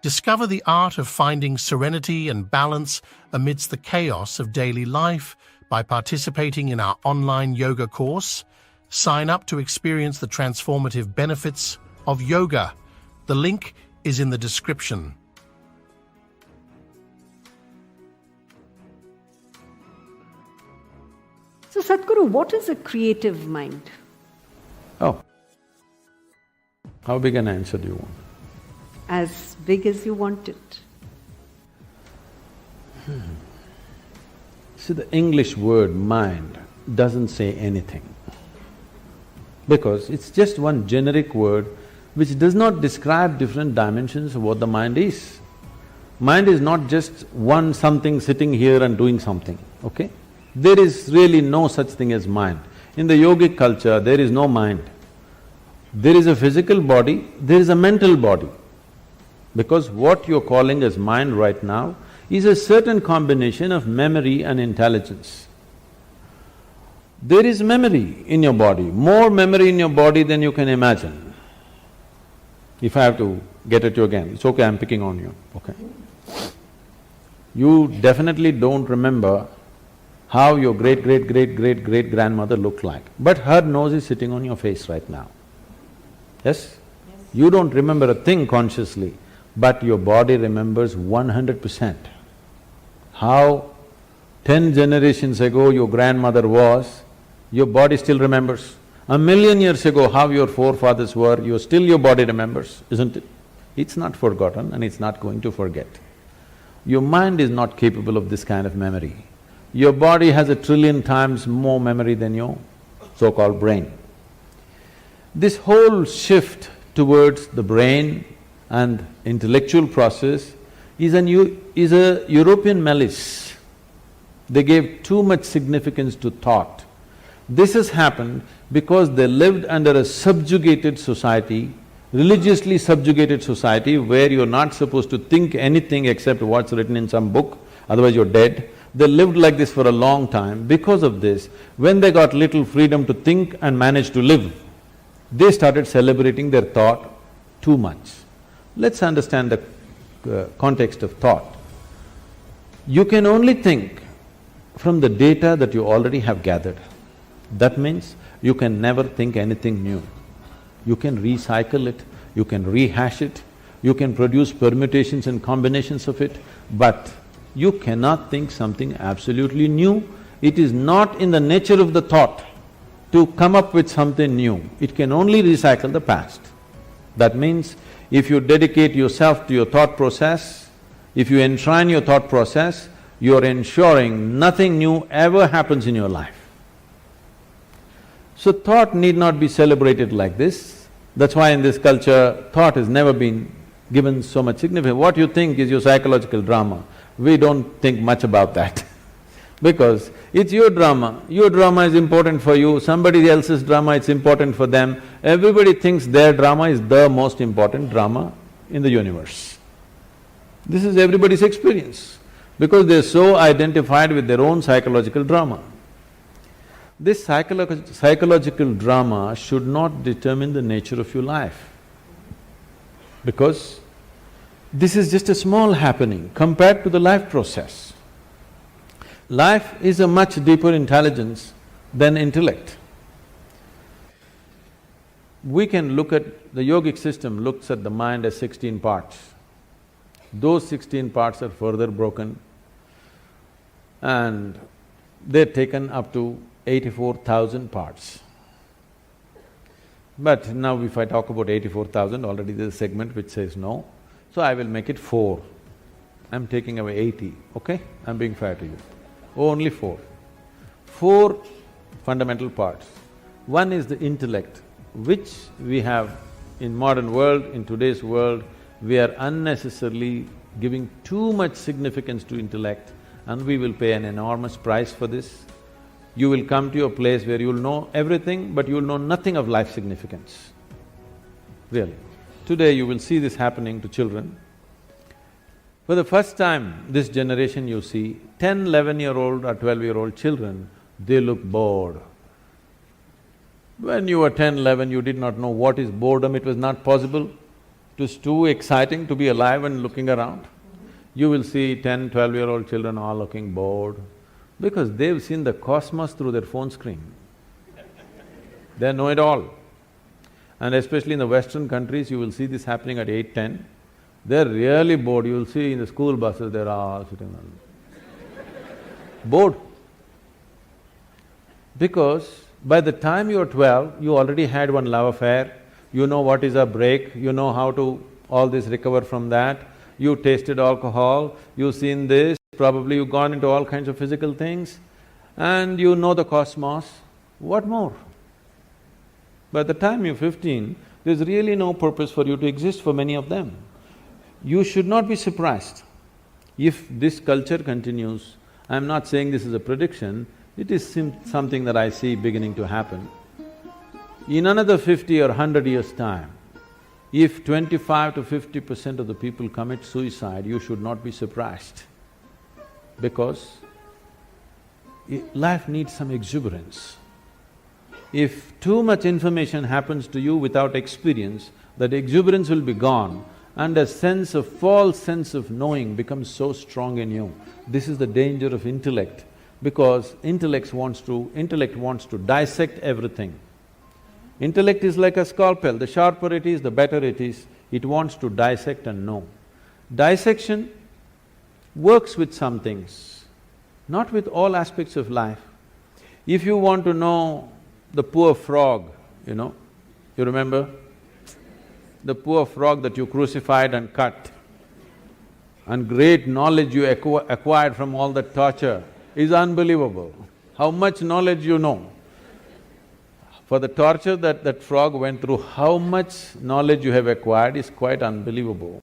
Discover the art of finding serenity and balance amidst the chaos of daily life by participating in our online yoga course. Sign up to experience the transformative benefits of yoga. The link is in the description. So Sadhguru, what is a creative mind? Oh, how big an answer do you want? As big as you want it. See, the English word mind doesn't say anything because it's just one generic word which does not describe different dimensions of what the mind is. Mind is not just one something sitting here and doing something, okay? There is really no such thing as mind. In the yogic culture, there is no mind. There is a physical body, there is a mental body. Because what you're calling as mind right now is a certain combination of memory and intelligence. There is memory in your body, more memory in your body than you can imagine. If I have to get at you again, it's okay, I'm picking on you, okay? You definitely don't remember how your great-great-great-great-great-grandmother looked like, but her nose is sitting on your face right now. Yes? You don't remember a thing consciously, but your body remembers 100%. How 10 generations ago your grandmother was, your body still remembers. 1,000,000 years ago how your forefathers were, your body remembers, isn't it? It's not forgotten and it's not going to forget. Your mind is not capable of this kind of memory. Your body has 1,000,000,000,000 times more memory than your so-called brain. This whole shift towards the brain and intellectual process is a European malice. They gave too much significance to thought. This has happened because they lived under a subjugated society, religiously subjugated society where you're not supposed to think anything except what's written in some book, otherwise you're dead. They lived like this for a long time. Because of this, when they got little freedom to think and manage to live, they started celebrating their thought too much. Let's understand the context of thought. You can only think from the data that you already have gathered. That means you can never think anything new. You can recycle it, you can rehash it, you can produce permutations and combinations of it, but you cannot think something absolutely new. It is not in the nature of the thought to come up with something new. It can only recycle the past. That means if you dedicate yourself to your thought process, if you enshrine your thought process, you're ensuring nothing new ever happens in your life. So thought need not be celebrated like this. That's why in this culture, thought has never been given so much significance. What you think is your psychological drama. We don't think much about that because it's your drama is important for you, somebody else's drama is important for them. Everybody thinks their drama is the most important drama in the universe. This is everybody's experience because they're so identified with their own psychological drama. This psychological drama should not determine the nature of your life because this is just a small happening compared to the life process. Life is a much deeper intelligence than intellect. We can look at… the yogic system looks at the mind as 16 parts. Those 16 parts are further broken and they're taken up to 84,000 parts. But now if I talk about 84,000, already there's a segment which says no, so I will make it 4. I'm taking away 80, okay? I'm being fair to you. Only 4. 4 fundamental parts. One is the intellect, which we have in modern world, in today's world, we are unnecessarily giving too much significance to intellect and we will pay an enormous price for this. You will come to a place where you'll know everything, but you'll know nothing of life significance, really. Today you will see this happening to children. For the first time, this generation you see, 10, 11-year-old or 12-year-old children, they look bored. When you were 10, 11, you did not know what is boredom, it was not possible. It was too exciting to be alive and looking around. You will see 10, 12-year-old children all looking bored because they've seen the cosmos through their phone screen. They know it all. And especially in the Western countries, you will see this happening at 8, 10. They're really bored. You will see in the school buses, they're all sitting on… bored. Because by the time you're 12, you already had one love affair, you know what is a break, you know how to all this recover from that, you tasted alcohol, you've seen this, probably you've gone into all kinds of physical things, and you know the cosmos. What more? By the time you're 15, there's really no purpose for you to exist for many of them. You should not be surprised if this culture continues. I'm not saying this is a prediction, it is something that I see beginning to happen. In another 50 or 100 years' time, if 25 to 50% of the people commit suicide, you should not be surprised because life needs some exuberance. If too much information happens to you without experience, that exuberance will be gone and a false sense of knowing becomes so strong in you. This is the danger of intellect, because intellect wants to dissect everything. Intellect is like a scalpel, the sharper it is, the better it is, it wants to dissect and know. Dissection works with some things, not with all aspects of life. If you want to know the poor frog, you remember? The poor frog that you crucified and cut, and great knowledge you acquired from all that torture is unbelievable. How much knowledge you know. For the torture that frog went through, how much knowledge you have acquired is quite unbelievable.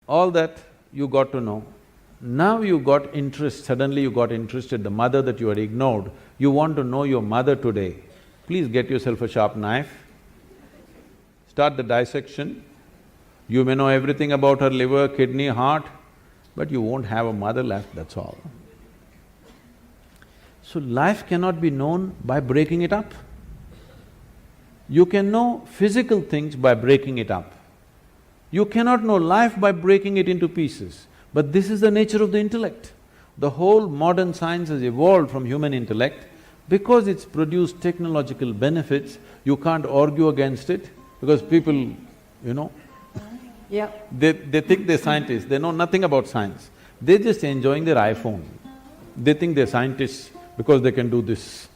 All that you got to know. Now you got interest, suddenly you got interested, the mother that you had ignored, you want to know your mother today. Please get yourself a sharp knife, start the dissection. You may know everything about her liver, kidney, heart, but you won't have a mother left, that's all. So life cannot be known by breaking it up. You can know physical things by breaking it up. You cannot know life by breaking it into pieces. But this is the nature of the intellect. The whole modern science has evolved from human intellect. Because it's produced technological benefits, you can't argue against it, because people, Yeah. they think they're scientists, they know nothing about science. They're just enjoying their iPhone. They think they're scientists because they can do this.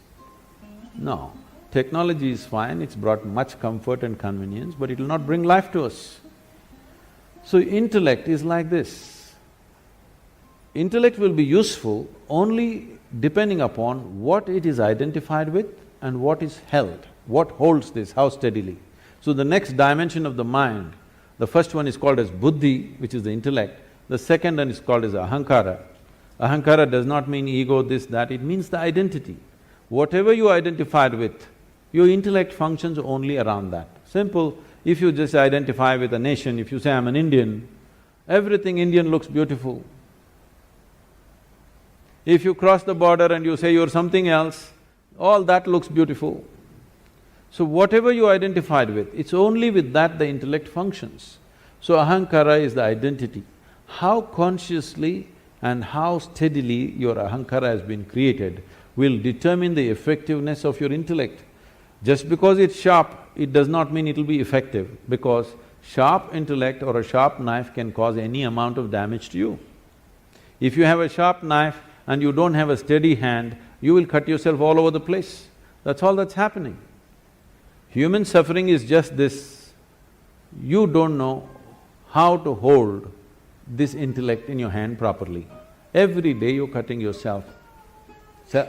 No, technology is fine, it's brought much comfort and convenience, but it will not bring life to us. So intellect is like this. Intellect will be useful only depending upon what it is identified with and what is held, what holds this, how steadily. So the next dimension of the mind, the first one is called as buddhi, which is the intellect, the second one is called as ahankara. Ahankara does not mean ego, this, that, it means the identity. Whatever you identified with, your intellect functions only around that. Simple, if you just identify with a nation, if you say, I'm an Indian, everything Indian looks beautiful. If you cross the border and you say you're something else, all that looks beautiful. So whatever you identified with, it's only with that the intellect functions. So ahankara is the identity. How consciously and how steadily your ahankara has been created will determine the effectiveness of your intellect. Just because it's sharp, it does not mean it'll be effective, because sharp intellect or a sharp knife can cause any amount of damage to you. If you have a sharp knife and you don't have a steady hand, you will cut yourself all over the place. That's all that's happening. Human suffering is just this. You don't know how to hold this intellect in your hand properly. Every day you're cutting yourself.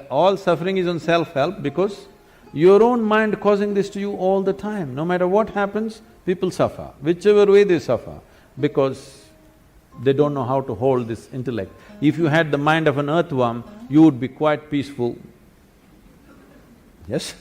All suffering is on self-help because your own mind causing this to you all the time. No matter what happens, people suffer, whichever way they suffer, because they don't know how to hold this intellect. If you had the mind of an earthworm, you would be quite peaceful. Yes?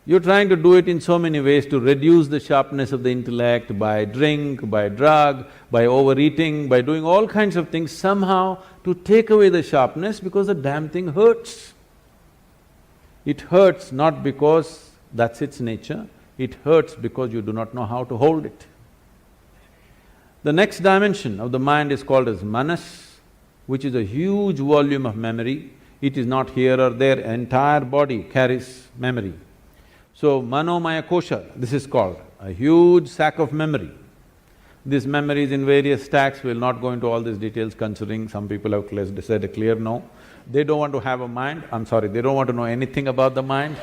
You're trying to do it in so many ways to reduce the sharpness of the intellect by drink, by drug, by overeating, by doing all kinds of things somehow to take away the sharpness because the damn thing hurts. It hurts not because that's its nature, It hurts because you do not know how to hold it. The next dimension of the mind is called as manas, which is a huge volume of memory. It is not here or there, entire body carries memory. So, manomaya kosha, this is called a huge sack of memory. This memory is in various stacks, we'll not go into all these details considering some people have said a clear no. They don't want to have a mind, I'm sorry, they don't want to know anything about the mind.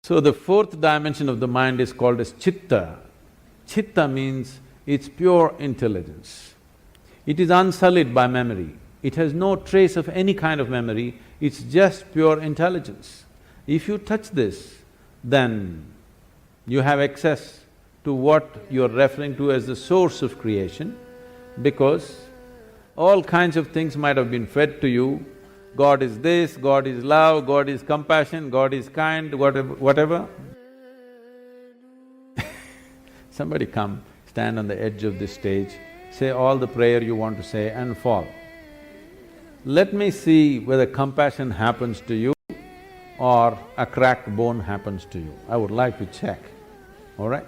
So the fourth dimension of the mind is called as chitta. Chitta means it's pure intelligence. It is unsullied by memory. It has no trace of any kind of memory, it's just pure intelligence. If you touch this, then you have access to what you're referring to as the source of creation, because all kinds of things might have been fed to you. God is this, God is love, God is compassion, God is kind, whatever. Somebody come, stand on the edge of this stage, say all the prayer you want to say and fall. Let me see whether compassion happens to you or a cracked bone happens to you. I would like to check, all right?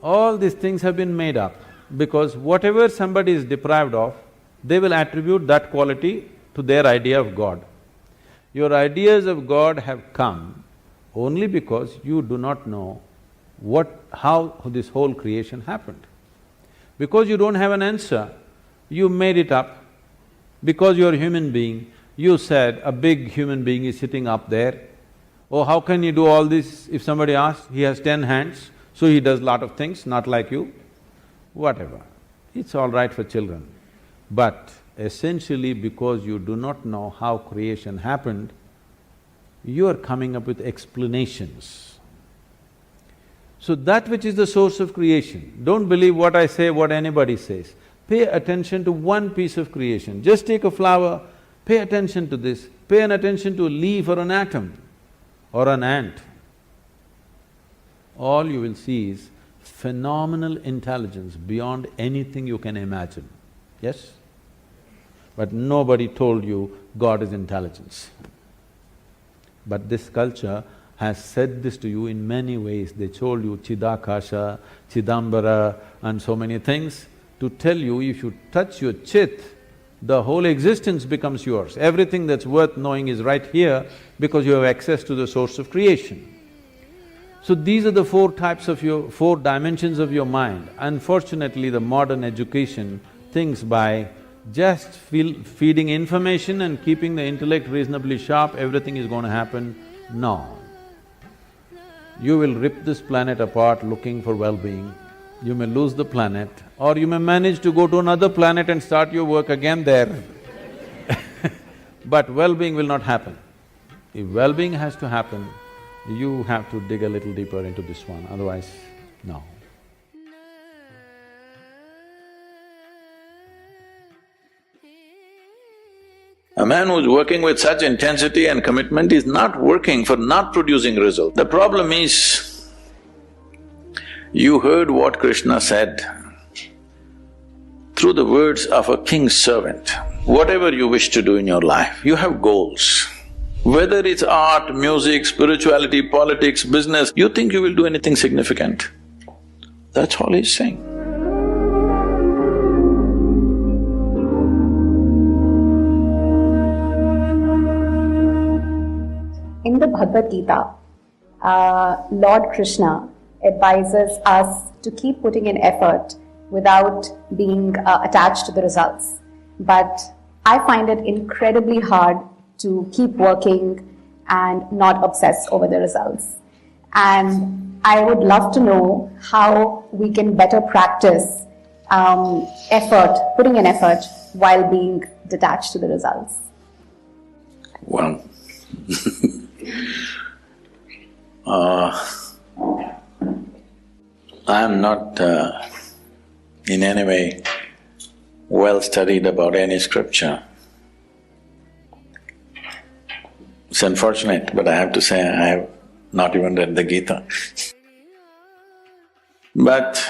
All these things have been made up because whatever somebody is deprived of, they will attribute that quality to their idea of God. Your ideas of God have come only because you do not know how this whole creation happened. Because you don't have an answer, you made it up. Because you're a human being, you said a big human being is sitting up there. Oh, how can you do all this? If somebody asks, he has 10 hands, so he does lot of things, not like you. Whatever, it's all right for children. But essentially because you do not know how creation happened, you are coming up with explanations. So that which is the source of creation, don't believe what I say, what anybody says. Pay attention to one piece of creation. Just take a flower, pay attention to this, pay an attention to a leaf or an atom or an ant. All you will see is phenomenal intelligence beyond anything you can imagine, yes? But nobody told you God is intelligence. But this culture has said this to you in many ways. They told you Chidakasha, Chidambara and so many things to tell you if you touch your chit, the whole existence becomes yours. Everything that's worth knowing is right here because you have access to the source of creation. So these are the four dimensions of your mind. Unfortunately, the modern education thinks by just feeding information and keeping the intellect reasonably sharp, everything is going to happen. No. You will rip this planet apart looking for well-being. You may lose the planet, or you may manage to go to another planet and start your work again there. But well-being will not happen. If well-being has to happen, you have to dig a little deeper into this one, otherwise, no. A man who's working with such intensity and commitment is not working for not producing result. The problem is, you heard what Krishna said through the words of a king's servant. Whatever you wish to do in your life, you have goals. Whether it's art, music, spirituality, politics, business, you think you will do anything significant. That's all he's saying. In the Bhagavad Gita, Lord Krishna advises us to keep putting in effort without being attached to the results. But I find it incredibly hard to keep working and not obsess over the results. And I would love to know how we can better practice putting in effort while being detached to the results. Well, I'm not in any way well studied about any scripture. It's unfortunate, but I have to say I have not even read the Gita. But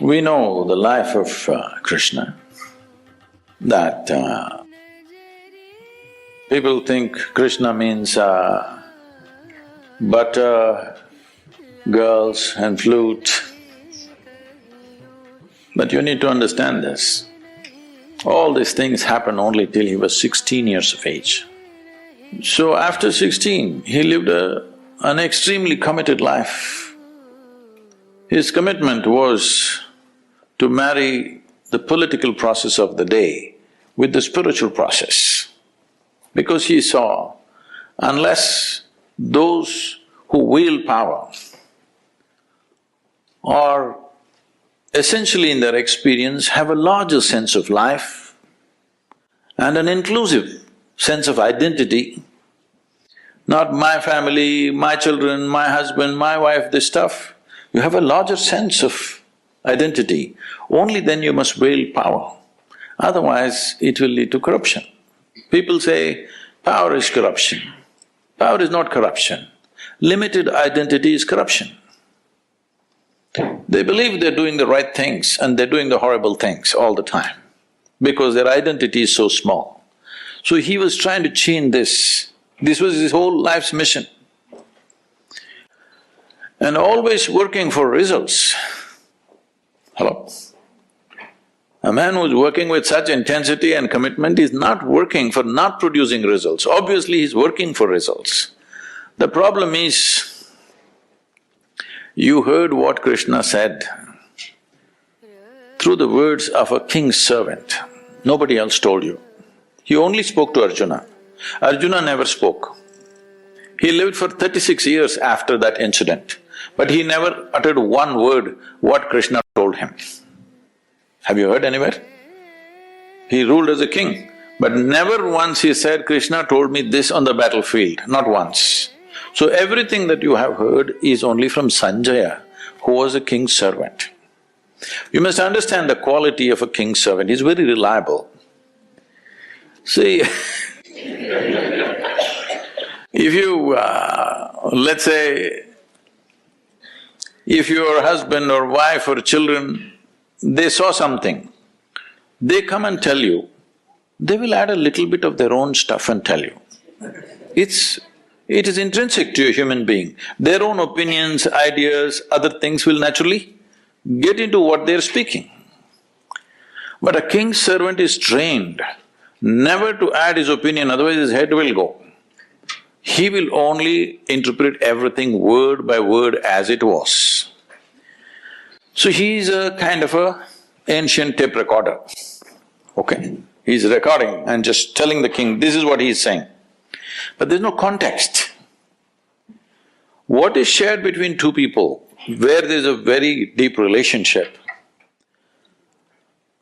we know the life of Krishna, that people think Krishna means butter, girls and flute. But you need to understand this. All these things happened only till he was 16 years of age. So after 16, he lived an extremely committed life. His commitment was to marry the political process of the day with the spiritual process. Because he saw, unless those who wield power are essentially in their experience have a larger sense of life and an inclusive sense of identity, not my family, my children, my husband, my wife, this stuff. You have a larger sense of identity, only then you must wield power. Otherwise, it will lead to corruption. People say, power is corruption. Power is not corruption. Limited identity is corruption. They believe they're doing the right things and they're doing the horrible things all the time because their identity is so small. So he was trying to change this. This was his whole life's mission. And always working for results. Hello? A man who's working with such intensity and commitment is not working for not producing results. Obviously, he's working for results. The problem is, you heard what Krishna said through the words of a king's servant. Nobody else told you. He only spoke to Arjuna. Arjuna never spoke. He lived for 36 years after that incident, but he never uttered one word what Krishna told him. Have you heard anywhere? He ruled as a king, but never once he said, Krishna told me this on the battlefield, not once. So everything that you have heard is only from Sanjaya, who was a king's servant. You must understand the quality of a king's servant, he's very reliable. See, if you… let's say, if your husband or wife or children, they saw something, they come and tell you, they will add a little bit of their own stuff and tell you. It is intrinsic to a human being. Their own opinions, ideas, other things will naturally get into what they're speaking. But a king's servant is trained never to add his opinion, otherwise his head will go. He will only interpret everything word by word as it was. So he's a kind of a ancient tape recorder, okay? He's recording and just telling the king, this is what he's saying. But there's no context. What is shared between two people, where there's a very deep relationship,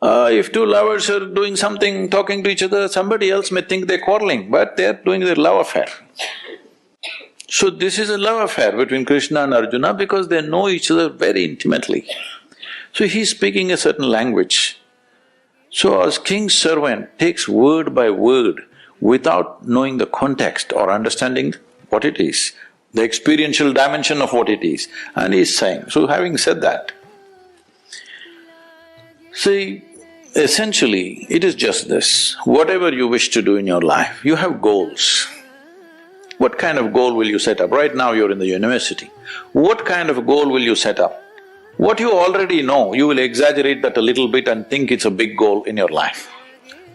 if two lovers are doing something, talking to each other, somebody else may think they're quarreling, but they're doing their love affair. So this is a love affair between Krishna and Arjuna because they know each other very intimately. So he's speaking a certain language. So as king's servant takes word by word without knowing the context or understanding what it is, the experiential dimension of what it is, and he's saying, so having said that, see, essentially it is just this, whatever you wish to do in your life, you have goals. What kind of goal will you set up? Right now you're in the university. What kind of goal will you set up? What you already know, you will exaggerate that a little bit and think it's a big goal in your life.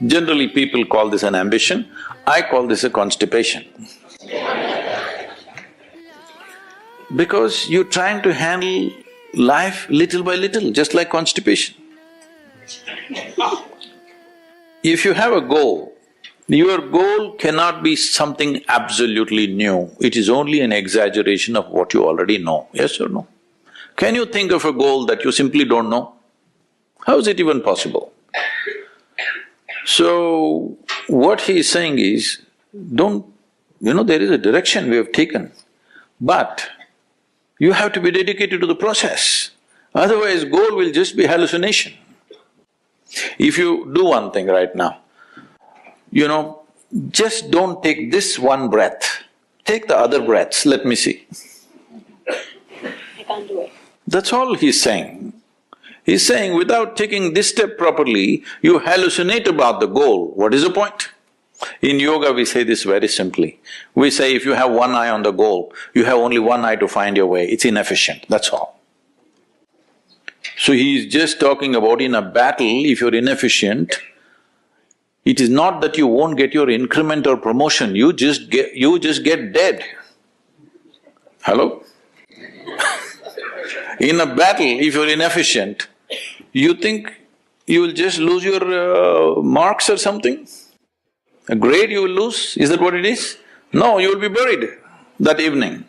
Generally people call this an ambition, I call this a constipation. Because you're trying to handle life little by little, just like constipation. If you have a goal, your goal cannot be something absolutely new, it is only an exaggeration of what you already know, yes or no? Can you think of a goal that you simply don't know? How is it even possible? So, what he is saying is, there is a direction we have taken, but you have to be dedicated to the process, otherwise goal will just be hallucination. If you do one thing right now, just don't take this one breath, take the other breaths, let me see. I can't do it. That's all he's saying. He's saying without taking this step properly, you hallucinate about the goal, what is the point? In yoga, we say this very simply. We say if you have one eye on the goal, you have only one eye to find your way, it's inefficient, that's all. So he is just talking about in a battle, if you're inefficient, it is not that you won't get your increment or promotion, you just get dead. Hello? In a battle, if you're inefficient, you think you will just lose your marks or something? A grade you will lose, is that what it is? No, you will be buried that evening.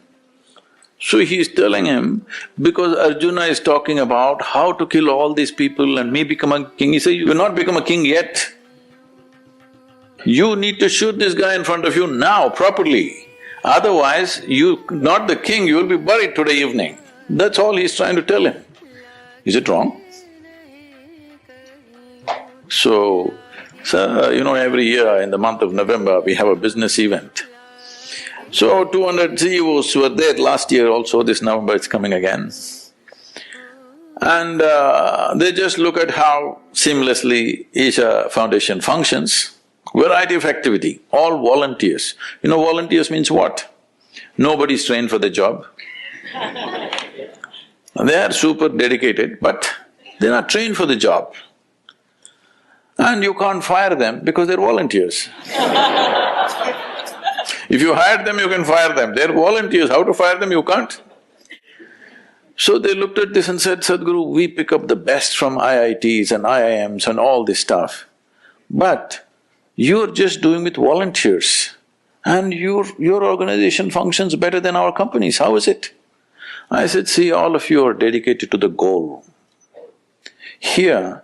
So he is telling him, because Arjuna is talking about how to kill all these people and me become a king, he says, you will not become a king yet. You need to shoot this guy in front of you now, properly. Otherwise, you… not the king, you will be buried today evening. That's all he's trying to tell him. Is it wrong? So, every year in the month of November, we have a business event. So, 200 CEOs were there last year also, this November it's coming again. And they just look at how seamlessly Isha Foundation functions. Variety of activity, all volunteers. Volunteers means what? Nobody's trained for the job. They are super dedicated, but they're not trained for the job. And you can't fire them because they're volunteers. If you hire them, you can fire them. They're volunteers, how to fire them, you can't. So they looked at this and said, Sadhguru, we pick up the best from IITs and IIMs and all this stuff, but you're just doing with volunteers and your organization functions better than our companies, how is it? I said, see, all of you are dedicated to the goal. Here,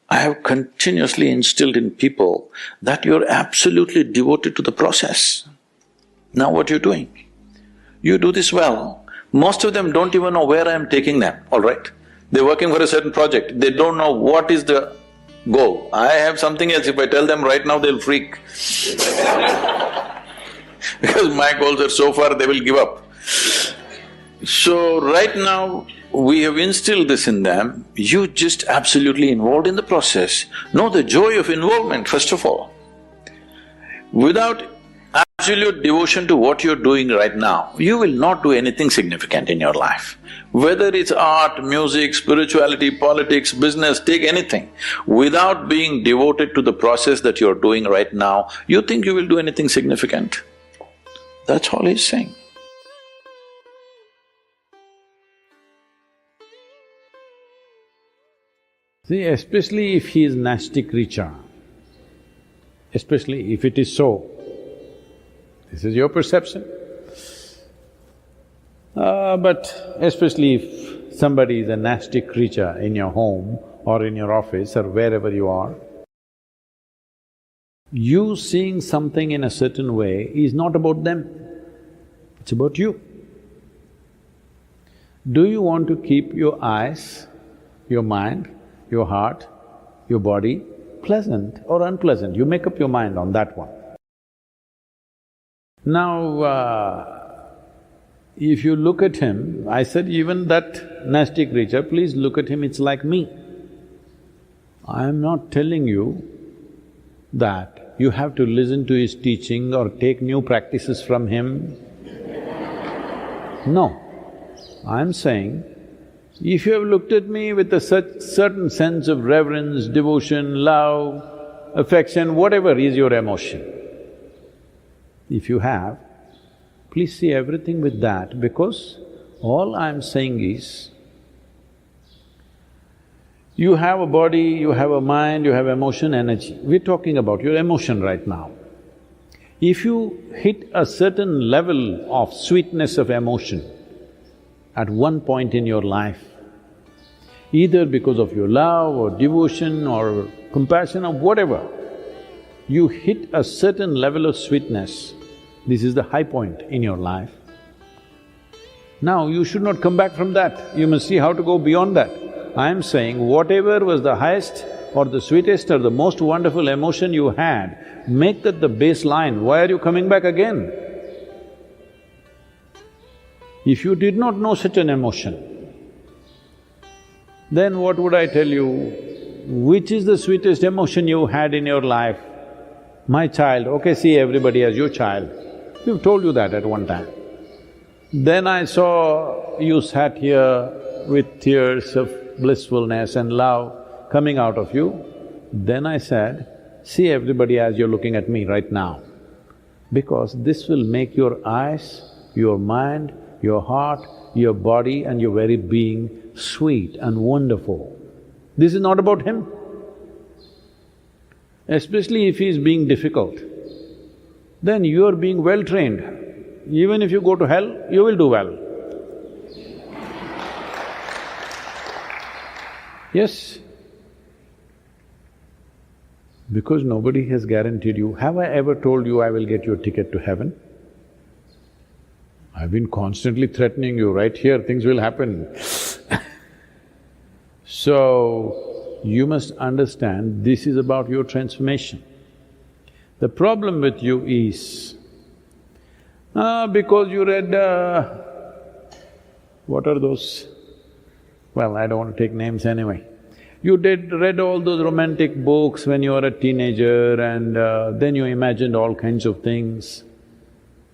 I have continuously instilled in people that you're absolutely devoted to the process. Now what you're doing? You do this well. Most of them don't even know where I am taking them, all right? They're working for a certain project, they don't know what is the goal. I have something else, if I tell them right now, they'll freak because my goals are so far, they will give up. So right now, we have instilled this in them, you just absolutely involved in the process. Know the joy of involvement, first of all. Without absolute devotion to what you're doing right now, you will not do anything significant in your life. Whether it's art, music, spirituality, politics, business, take anything. Without being devoted to the process that you're doing right now, you think you will do anything significant? That's all he's saying. See, especially if he is nasty creature, especially if it is so, this is your perception. But especially if somebody is a nasty creature in your home or in your office or wherever you are, you seeing something in a certain way is not about them, it's about you. Do you want to keep your eyes, your mind, your heart, your body pleasant or unpleasant? You make up your mind on that one. Now, if you look at him, I said even that nasty creature, please look at him, it's like me. I am not telling you that you have to listen to his teaching or take new practices from him. No, I'm saying, if you have looked at me with a certain sense of reverence, devotion, love, affection, whatever is your emotion, if you have, please see everything with that, because all I'm saying is, you have a body, you have a mind, you have emotion, energy. We're talking about your emotion right now. If you hit a certain level of sweetness of emotion at one point in your life, either because of your love or devotion or compassion or whatever, you hit a certain level of sweetness, this is the high point in your life. Now you should not come back from that, you must see how to go beyond that. I am saying whatever was the highest or the sweetest or the most wonderful emotion you had, make that the baseline, why are you coming back again? If you did not know such an emotion, then what would I tell you? Which is the sweetest emotion you had in your life? my child, okay, see everybody as your child. We've told you that at one time. Then I saw you sat here with tears of blissfulness and love coming out of you. Then I said, see everybody as you're looking at me right now. Because this will make your eyes, your mind, your heart, your body and your very being sweet and wonderful. This is not about him. Especially if he is being difficult, then you are being well trained. Even if you go to hell, you will do well. Yes. Because nobody has guaranteed you. Have I ever told you I will get you a ticket to heaven? I've been constantly threatening you, right here things will happen. So, you must understand this is about your transformation. The problem with you is, because you read… what are those? Well, I don't want to take names anyway. You read all those romantic books when you were a teenager and then you imagined all kinds of things.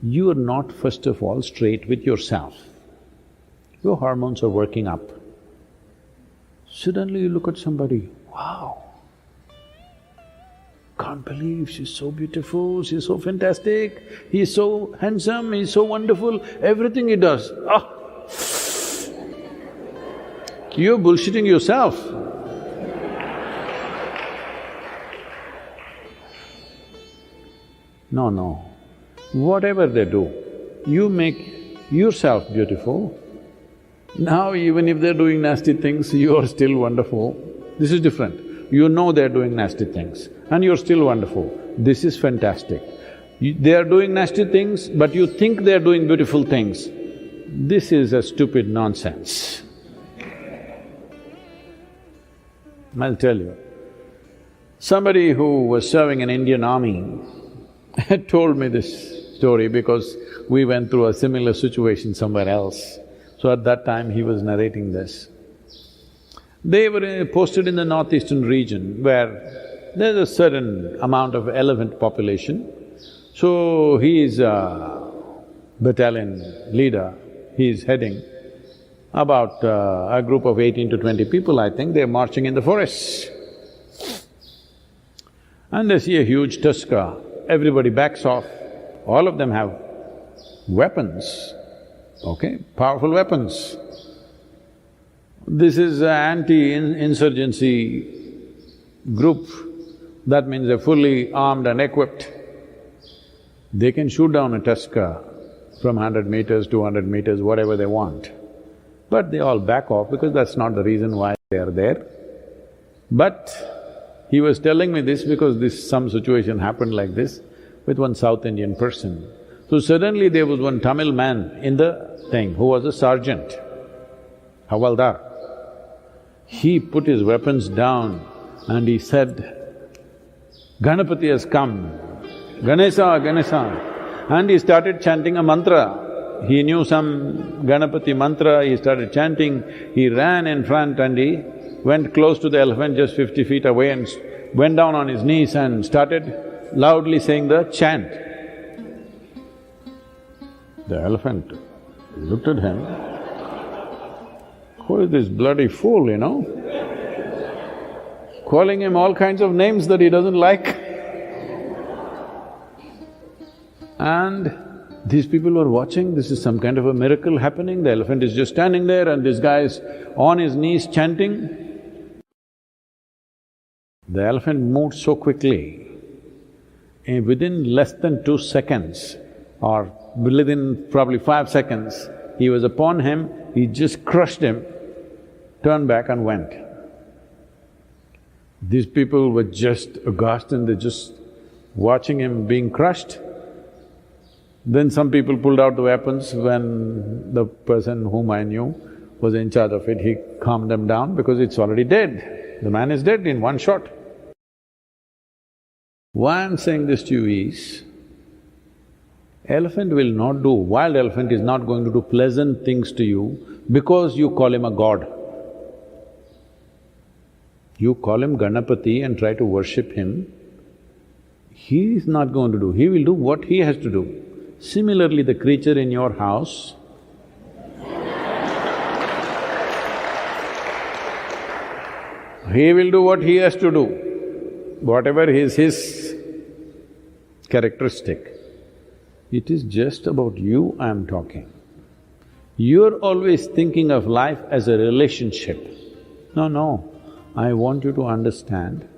You are not first of all straight with yourself. Your hormones are working up. Suddenly you look at somebody, wow, can't believe she's so beautiful, she's so fantastic, he's so handsome, he's so wonderful, everything he does, ah! You're bullshitting yourself. No. Whatever they do, you make yourself beautiful. Now even if they're doing nasty things, you are still wonderful. This is different. You know they're doing nasty things and you're still wonderful. This is fantastic. They are doing nasty things, but you think they're doing beautiful things. This is a stupid nonsense. I'll tell you. Somebody who was serving in Indian army had told me this story because we went through a similar situation somewhere else. So at that time he was narrating this. They were posted in the northeastern region where there's a certain amount of elephant population. So he is a battalion leader, he is heading about a group of 18 to 20 people, I think, they're marching in the forest. And they see a huge tusker, everybody backs off, all of them have weapons, okay, powerful weapons. This is an anti-insurgency group, that means they're fully armed and equipped. They can shoot down a tusker from 100 meters, 200 meters, whatever they want. But they all back off because that's not the reason why they are there. But he was telling me this because some situation happened like this with one South Indian person. So suddenly there was one Tamil man in the thing who was a sergeant, Havaldar. He put his weapons down and he said, "Ganapati has come, Ganesha, Ganesha." And he started chanting a mantra. He knew some Ganapati mantra, he started chanting. He ran in front and he went close to the elephant, just 50 feet away, and went down on his knees and started loudly saying the chant. The elephant looked at him, who is this bloody fool, you know? Calling him all kinds of names that he doesn't like. And these people were watching, this is some kind of a miracle happening, the elephant is just standing there and this guy is on his knees chanting. The elephant moved so quickly, within less than 2 seconds or within probably 5 seconds, he was upon him, he just crushed him, turned back and went. These people were just aghast and they're just watching him being crushed. Then some people pulled out the weapons. When the person whom I knew was in charge of it, he calmed them down because it's already dead. The man is dead in one shot. Why I'm saying this to you is, elephant will not do… wild elephant is not going to do pleasant things to you because you call him a god. You call him Ganapati and try to worship him, He is not going to do, he will do what he has to do. Similarly, the creature in your house, he will do what he has to do, whatever is his characteristic. It is just about you I'm talking. You're always thinking of life as a relationship. No, I want you to understand,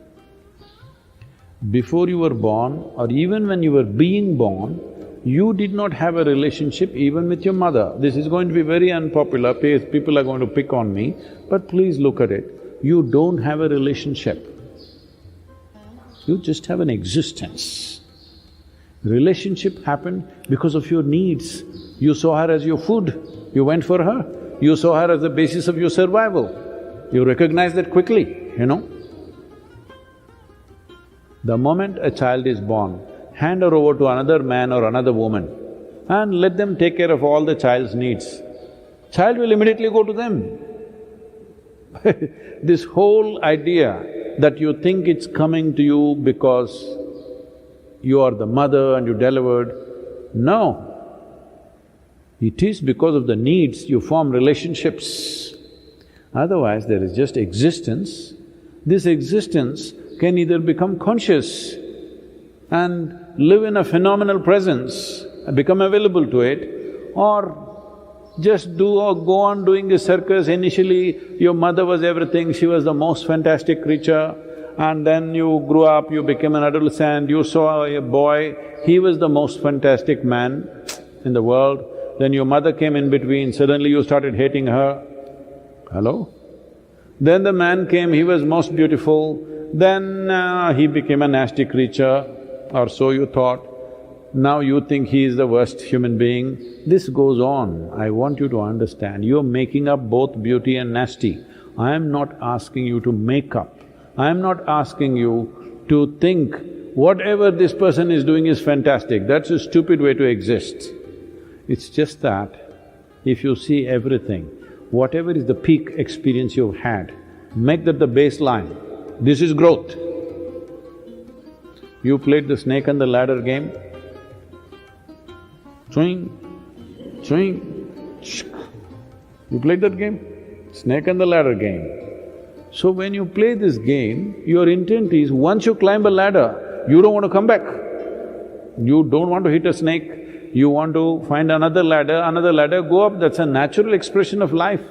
before you were born or even when you were being born, you did not have a relationship even with your mother. This is going to be very unpopular, people are going to pick on me, but please look at it. You don't have a relationship. You just have an existence. Relationship happened because of your needs. You saw her as your food, you went for her. You saw her as the basis of your survival. You recognize that quickly, you know. The moment a child is born, hand her over to another man or another woman and let them take care of all the child's needs. Child will immediately go to them. This whole idea that you think it's coming to you because you are the mother and you delivered, no. It is because of the needs you form relationships. Otherwise, there is just existence. This existence can either become conscious and live in a phenomenal presence, become available to it, or just do or go on doing a circus. Initially, your mother was everything, she was the most fantastic creature, and then you grew up, you became an adolescent, you saw a boy, he was the most fantastic man in the world, then your mother came in between, suddenly you started hating her. Hello? Then the man came, he was most beautiful, then he became a nasty creature, or so you thought. Now you think he is the worst human being. This goes on. I want you to understand, you're making up both beauty and nasty. I am not asking you to make up. I am not asking you to think whatever this person is doing is fantastic. That's a stupid way to exist. It's just that if you see everything, whatever is the peak experience you've had, make that the baseline. This is growth. You played the snake and the ladder game, swing, swing, you played that game? Snake and the ladder game. So when you play this game, your intent is, once you climb a ladder, you don't want to come back. You don't want to hit a snake, you want to find another ladder, go up, that's a natural expression of life.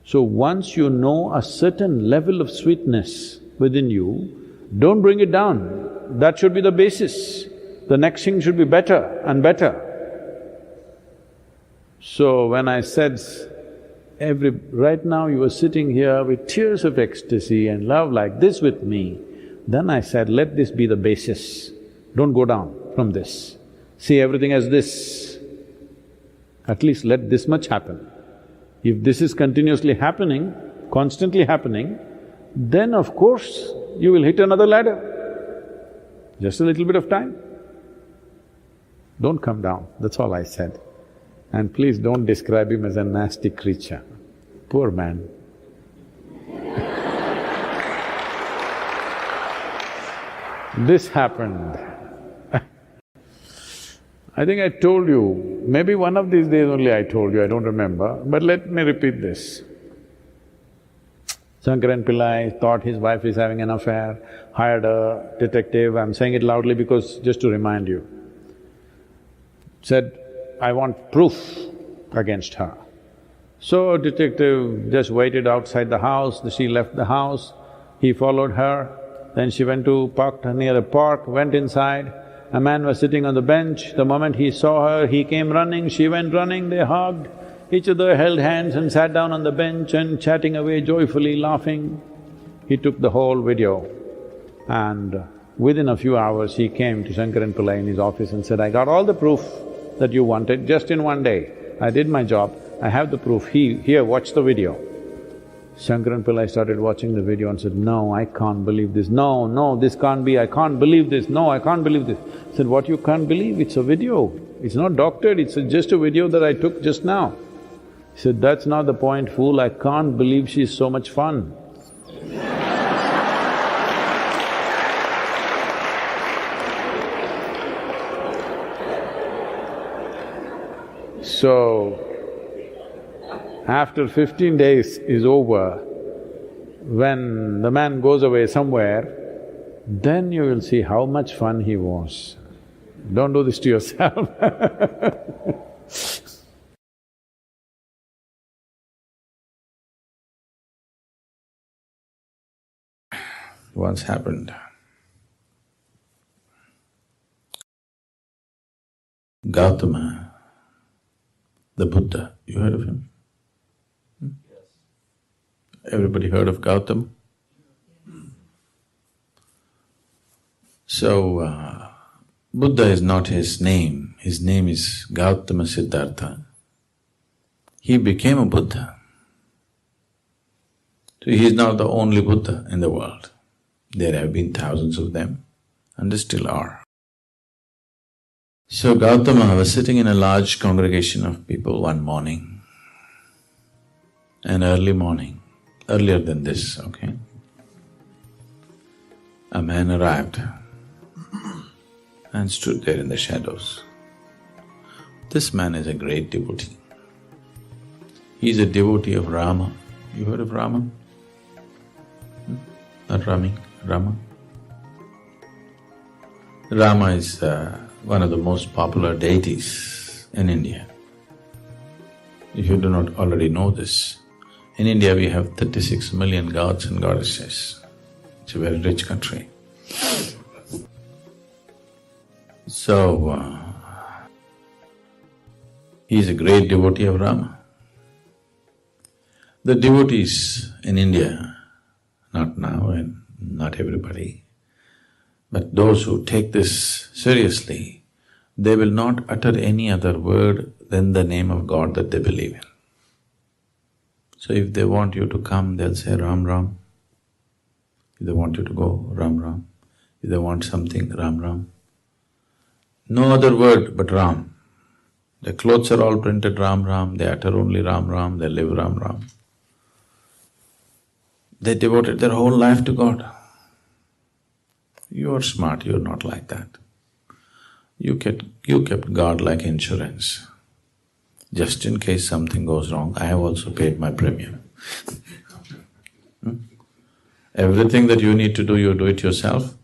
So once you know a certain level of sweetness within you, don't bring it down. That should be the basis. The next thing should be better and better. So when I said, right now you are sitting here with tears of ecstasy and love like this with me, then I said, let this be the basis. Don't go down from this. See everything as this. At least let this much happen. If this is continuously happening, constantly happening, then of course you will hit another ladder. Just a little bit of time. Don't come down, that's all I said. And please don't describe him as a nasty creature. Poor man. This happened. I think I told you, maybe one of these days only I told you, I don't remember, but let me repeat this. Shankaran Pillai thought his wife is having an affair, hired a detective, I'm saying it loudly because just to remind you. Said, I want proof against her. So detective just waited outside the house, she left the house, he followed her, then she went to parked near a park, went inside. A man was sitting on the bench, the moment he saw her, he came running, she went running, they hugged, each other held hands and sat down on the bench and chatting away joyfully, laughing. He took the whole video and within a few hours he came to Shankaran Pillai in his office and said, I got all the proof that you wanted just in one day. I did my job, I have the proof, here, watch the video. Shankaran Pillai started watching the video and said, no, I can't believe this, no, this can't be, I can't believe this, no, I can't believe this. I said, what you can't believe? It's a video, it's not doctored, it's just a video that I took just now. He said, that's not the point, fool, I can't believe she's so much fun. So, after 15 days is over, when the man goes away somewhere, then you will see how much fun he was. Don't do this to yourself Once happened. Gautama, the Buddha, you heard of him? Everybody heard of Gautama? So, Buddha is not his name is Gautama Siddhartha. He became a Buddha. So he is not the only Buddha in the world. There have been thousands of them, and there still are. So Gautama was sitting in a large congregation of people one morning, an early morning, earlier than this, okay? A man arrived and stood there in the shadows. This man is a great devotee. He is a devotee of Rama. You heard of Rama? Not Rami, Rama. Rama is one of the most popular deities in India. If you do not already know this, in India we have 36 million gods and goddesses. It's a very rich country. So, he is a great devotee of Rama. The devotees in India, not now and not everybody, but those who take this seriously, they will not utter any other word than the name of God that they believe in. So if they want you to come, they'll say Ram Ram. If they want you to go, Ram Ram. If they want something, Ram Ram. No other word but Ram. Their clothes are all printed Ram Ram, they utter only Ram Ram, they live Ram Ram. They devoted their whole life to God. You are smart, you are not like that. You kept God like insurance. Just in case something goes wrong, I have also paid my premium. Everything that you need to do, you do it yourself.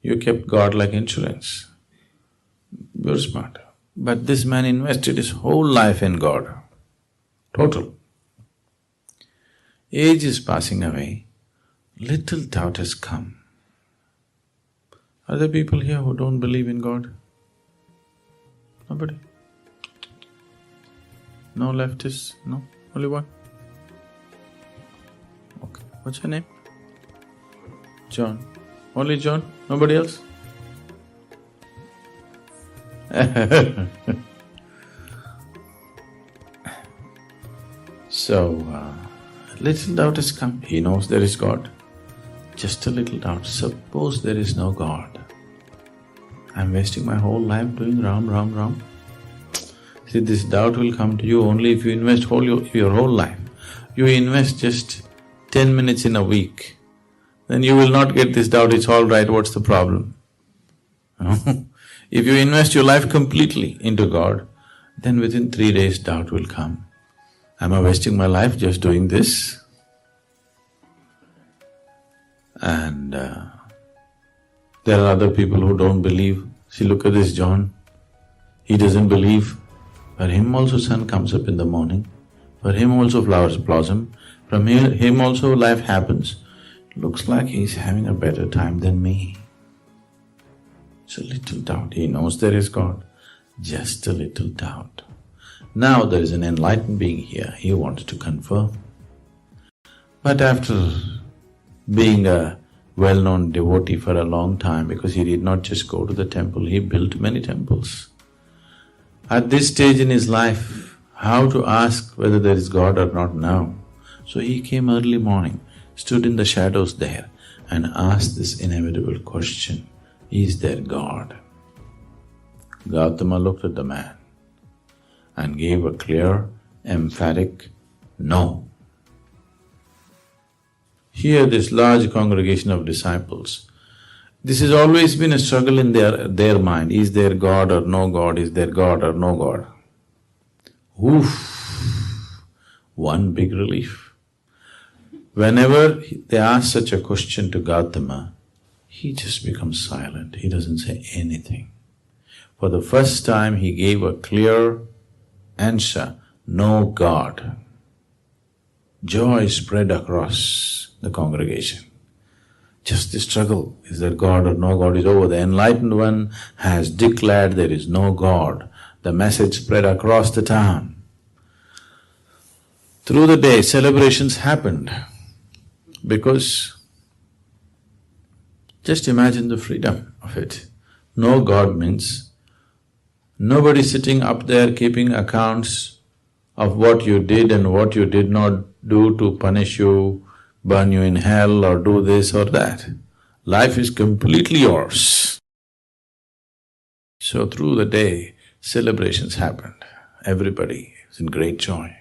You kept God like insurance. You're smart. But this man invested his whole life in God, total. Age is passing away, little doubt has come. Are there people here who don't believe in God? Nobody? No leftists? No? Only one? Okay. What's your name? John. Only John? Nobody else? So, little doubt has come. He knows there is God. Just a little doubt. Suppose there is no God. I'm wasting my whole life doing Ram, Ram, Ram. See, this doubt will come to you only if you invest your whole life. You invest just 10 minutes in a week, then you will not get this doubt, it's all right, what's the problem? If you invest your life completely into God, then within 3 days doubt will come. Am I wasting my life just doing this? And there are other people who don't believe. See, look at this John, he doesn't believe. For him also sun comes up in the morning, for him also flowers blossom, from him also life happens. Looks like he's having a better time than me. It's a little doubt, he knows there is God, just a little doubt. Now there is an enlightened being here, he wants to confirm. But after being a well-known devotee for a long time, because he did not just go to the temple, he built many temples. At this stage in his life, how to ask whether there is God or not now? So he came early morning, stood in the shadows there and asked this inevitable question, is there God? Gautama looked at the man and gave a clear, emphatic no. Here this large congregation of disciples, this has always been a struggle in their mind, is there God or no God, is there God or no God? Oof! One big relief. Whenever they ask such a question to Gautama, he just becomes silent, he doesn't say anything. For the first time he gave a clear answer, no God. Joy spread across the congregation. Just the struggle, is there God or no God, is over. The enlightened one has declared there is no God. The message spread across the town. Through the day, celebrations happened because just imagine the freedom of it. No God means nobody sitting up there keeping accounts of what you did and what you did not do to punish you, burn you in hell or do this or that. Life is completely yours. So through the day, celebrations happened. Everybody is in great joy.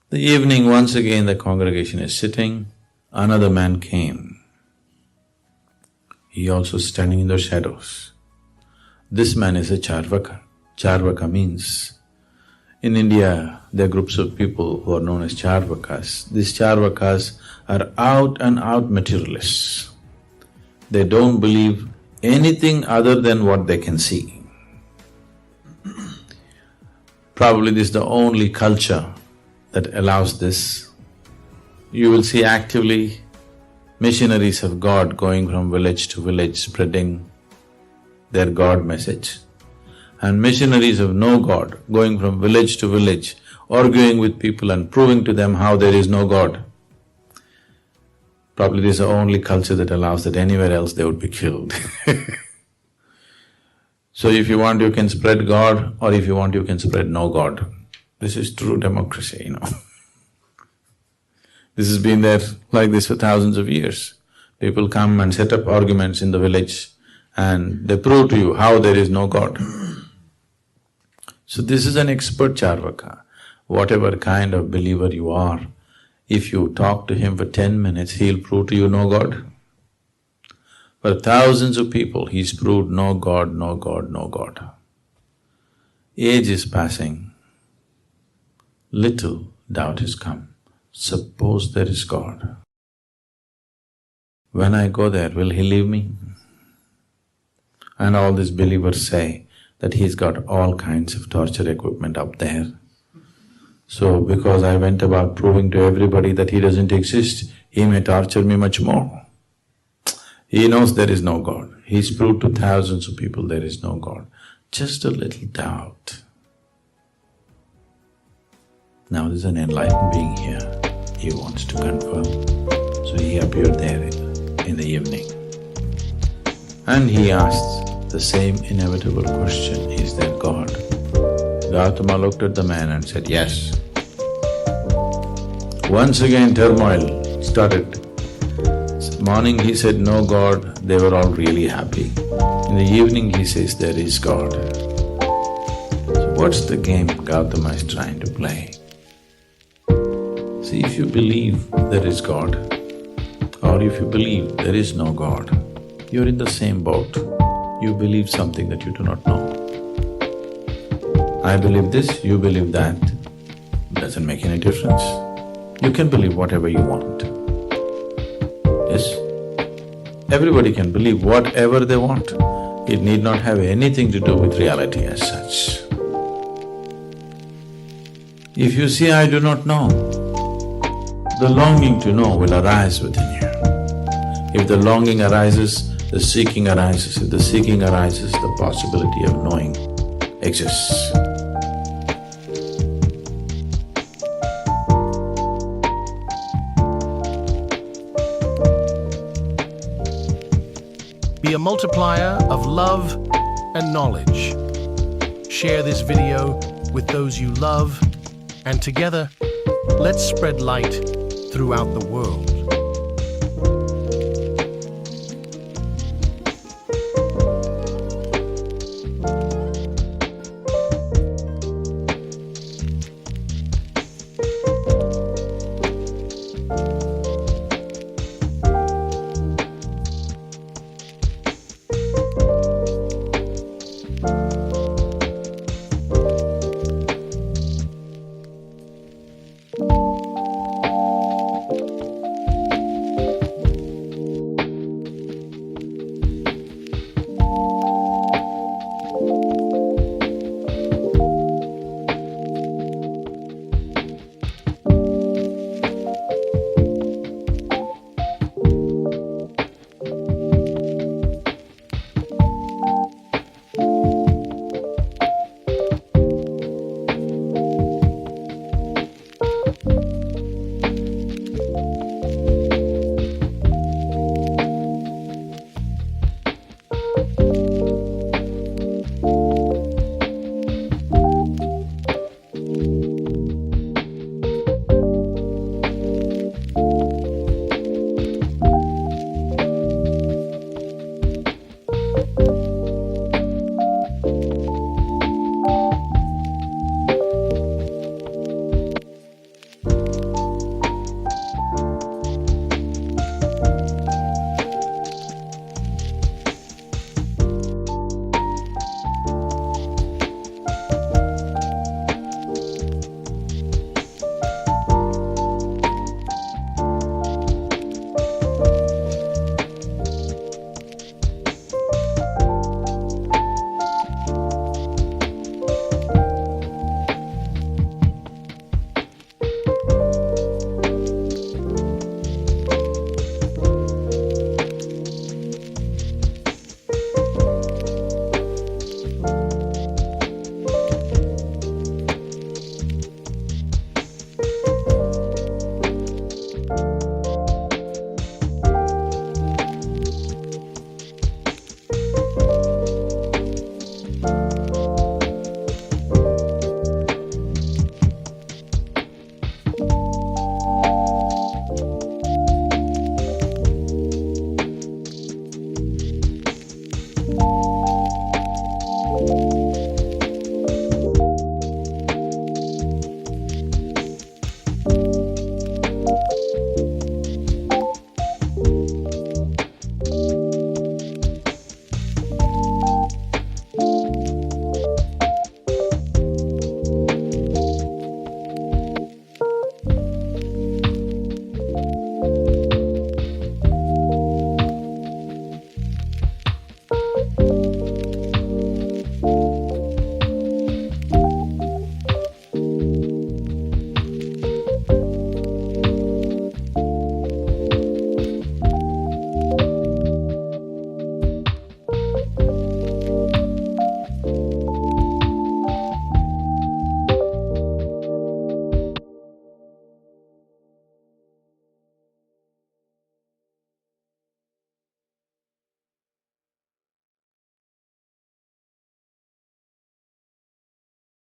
The evening, once again the congregation is sitting, another man came. He also standing in the shadows. This man is a Charvaka. Charvaka means, in India, there are groups of people who are known as Charvakas. These Charvakas are out and out materialists. They don't believe anything other than what they can see. Probably this is the only culture that allows this. You will see actively missionaries of God going from village to village spreading their God message, and missionaries of no God going from village to village, arguing with people and proving to them how there is no God. Probably this is the only culture that allows that. Anywhere else they would be killed. So if you want, you can spread God, or if you want, you can spread no God. This is true democracy, you know. This has been there like this for thousands of years. People come and set up arguments in the village and they prove to you how there is no God. So this is an expert Charvaka. Whatever kind of believer you are, if you talk to him for 10 minutes, he'll prove to you no God. For thousands of people, he's proved no God, no God, no God. Age is passing. Little doubt has come. Suppose there is God. When I go there, will he leave me? And all these believers say that he's got all kinds of torture equipment up there. So because I went about proving to everybody that he doesn't exist, he may torture me much more. He knows there is no God. He's proved to thousands of people there is no God. Just a little doubt. Now there's an enlightened being here, he wants to confirm. So he appeared there in the evening. And he asked the same inevitable question, is there God? Gautama looked at the man and said, yes. Once again turmoil started. Morning he said, no God, they were all really happy. In the evening he says, there is God. So what's the game Gautama is trying to play? See, if you believe there is God, or if you believe there is no God, you're in the same boat. You believe something that you do not know. I believe this, you believe that, doesn't make any difference. You can believe whatever you want. Yes? Everybody can believe whatever they want. It need not have anything to do with reality as such. If you say, I do not know, the longing to know will arise within you. If the longing arises, the seeking arises. If the seeking arises, the possibility of knowing exists. Be a multiplier of love and knowledge. Share this video with those you love, and together, let's spread light throughout the world.